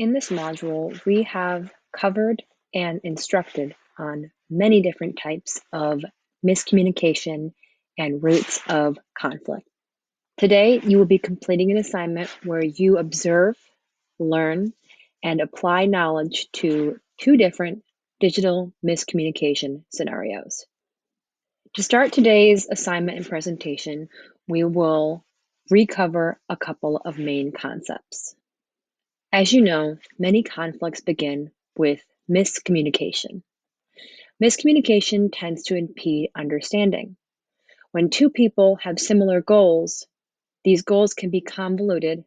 In this module, we have covered and instructed on many different types of miscommunication and roots of conflict. Today, you will be completing an assignment where you observe, learn, and apply knowledge to two different digital miscommunication scenarios. To start today's assignment and presentation, we will recover a couple of main concepts. As you know, many conflicts begin with miscommunication. Miscommunication tends to impede understanding. When two people have similar goals, these goals can be convoluted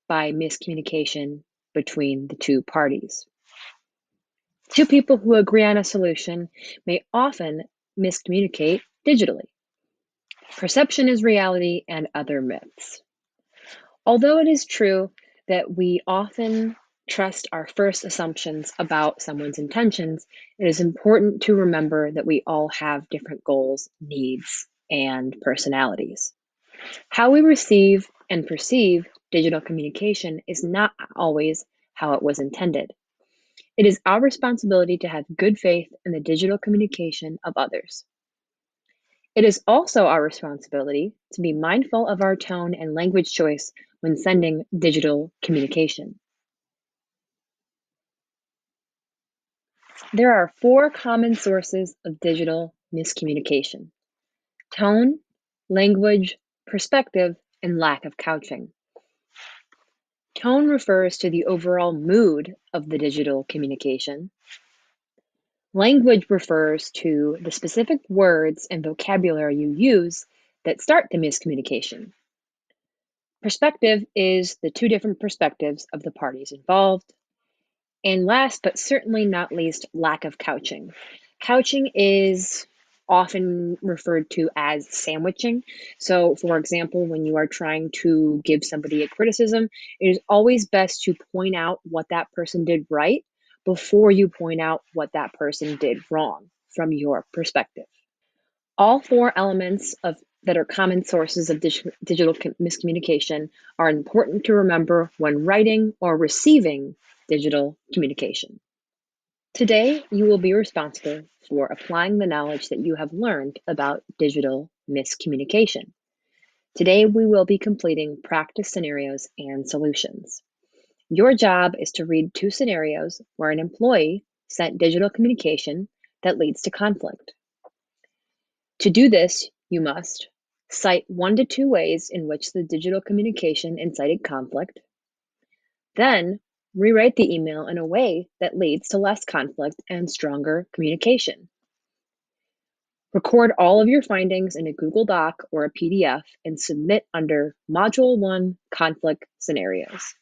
by miscommunication between the two parties. Two people who agree on a solution may often miscommunicate digitally. Perception is reality and other myths. Although it is true that we often trust our first assumptions about someone's intentions, it is important to remember that we all have different goals, needs, and personalities. How we receive and perceive digital communication is not always how it was intended. It is our responsibility to have good faith in the digital communication of others. It is also our responsibility to be mindful of our tone and language choice when sending digital communication. There are four common sources of digital miscommunication: tone, language, perspective, and lack of couching. Tone refers to the overall mood of the digital communication. Language refers to the specific words and vocabulary you use that start the miscommunication. Perspective is the two different perspectives of the parties involved. And last but certainly not least, lack of couching. Couching is often referred to as sandwiching. So, for example, when you are trying to give somebody a criticism, it is always best to point out what that person did right before you point out what that person did wrong from your perspective. All four elements that are common sources of digital miscommunication are important to remember when writing or receiving digital communication. Today, you will be responsible for applying the knowledge that you have learned about digital miscommunication. Today, we will be completing practice scenarios and solutions. Your job is to read two scenarios where an employee sent digital communication that leads to conflict. To do this, you must cite 1 to 2 ways in which the digital communication incited conflict, then rewrite the email in a way that leads to less conflict and stronger communication. Record all of your findings in a Google Doc or a PDF and submit under Module 1 Conflict Scenarios.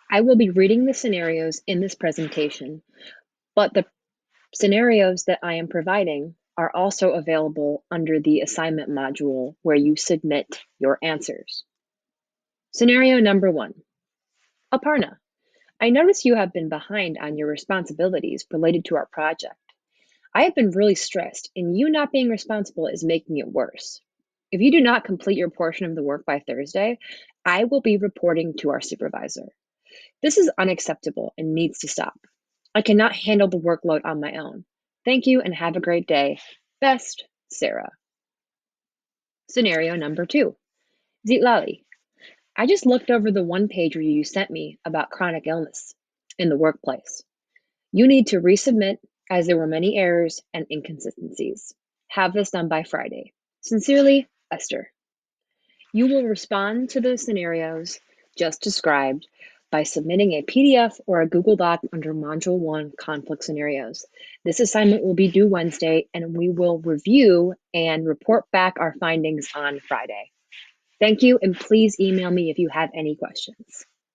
I will be reading the scenarios in this presentation, but the scenarios that I am providing are also available under the assignment module where you submit your answers. Scenario number 1. Aparna, I notice you have been behind on your responsibilities related to our project. I have been really stressed, and you not being responsible is making it worse. If you do not complete your portion of the work by Thursday, I will be reporting to our supervisor. This is unacceptable and needs to stop. I cannot handle the workload on my own. Thank you and have a great day. Best, Sarah. Scenario number 2. Zitlali, I just looked over the one-pager you sent me about chronic illness in the workplace. You need to resubmit as there were many errors and inconsistencies. Have this done by Friday. Sincerely, Esther. You will respond to the scenarios just described by submitting a PDF or a Google Doc under Module 1 Conflict Scenarios. This assignment will be due Wednesday, and we will review and report back our findings on Friday. Thank you, and please email me if you have any questions.